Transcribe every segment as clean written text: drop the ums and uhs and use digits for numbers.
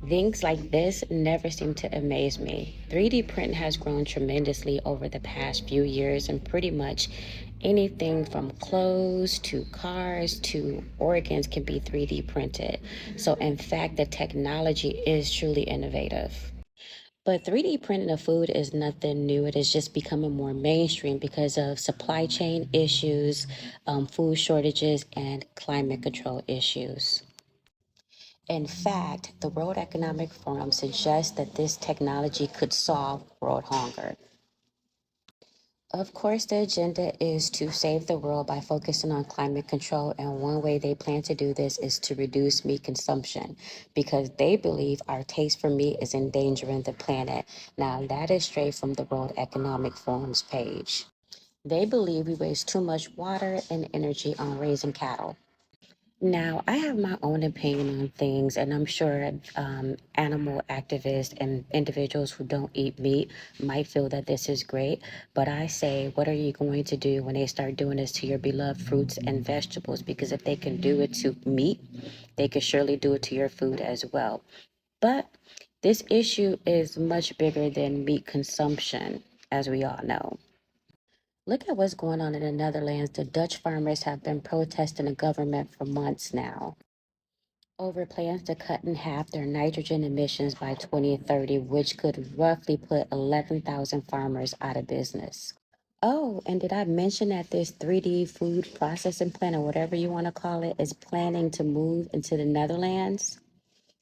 Things like this never seem to amaze me. 3D print has grown tremendously over the past few years, and pretty much anything from clothes to cars to organs can be 3D printed. So, in fact, the technology is truly innovative. But 3D printing of food is nothing new. It is just becoming more mainstream because of supply chain issues, food shortages, and climate control issues. In fact, the World Economic Forum suggests that this technology could solve world hunger. Of course, the agenda is to save the world by focusing on climate control, and one way they plan to do this is to reduce meat consumption because they believe our taste for meat is endangering the planet. Now, that is straight from the World Economic Forum's page. They believe we waste too much water and energy on raising cattle. Now, I have my own opinion on things, and I'm sure animal activists and individuals who don't eat meat might feel that this is great. But I say, what are you going to do when they start doing this to your beloved fruits and vegetables? Because if they can do it to meat, they can surely do it to your food as well. But this issue is much bigger than meat consumption, as we all know. Look at what's going on in the Netherlands. The Dutch farmers have been protesting the government for months now over plans to cut in half their nitrogen emissions by 2030, which could roughly put 11,000 farmers out of business. Oh, and did I mention that this 3D food processing plant, or whatever you want to call it, is planning to move into the Netherlands?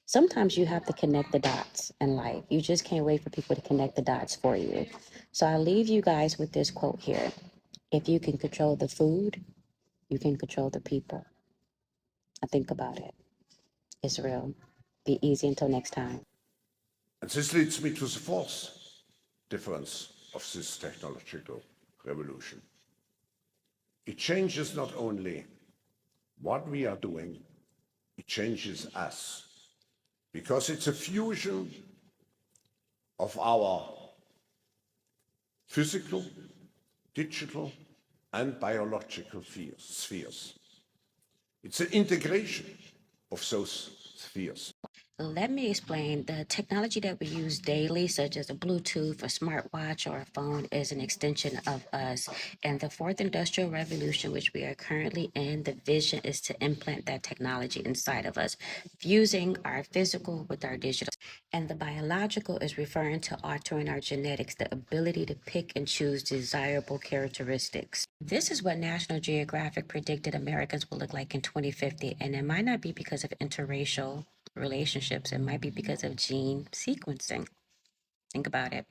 Sometimes you have to connect the dots in life. You just can't wait for people to connect the dots for you. So I'll leave you guys with this quote here. If you can control the food, you can control the people. I think about it. It's real. Be easy until next time. And this leads me to the fourth difference of this technological revolution. It changes not only what we are doing, it changes us, because it's a fusion of our physical, digital, and biological spheres. It's an integration of those spheres. Let me explain. The technology that we use daily, such as a Bluetooth, a smartwatch, or a phone, is an extension of us. And the fourth industrial revolution, which we are currently in, the vision is to implant that technology inside of us, fusing our physical with our digital. And the biological is referring to altering our genetics, the ability to pick and choose desirable characteristics. This is what National Geographic predicted Americans will look like in 2050, and it might not be because of interracial relationships, it might be because of gene sequencing. Think about it.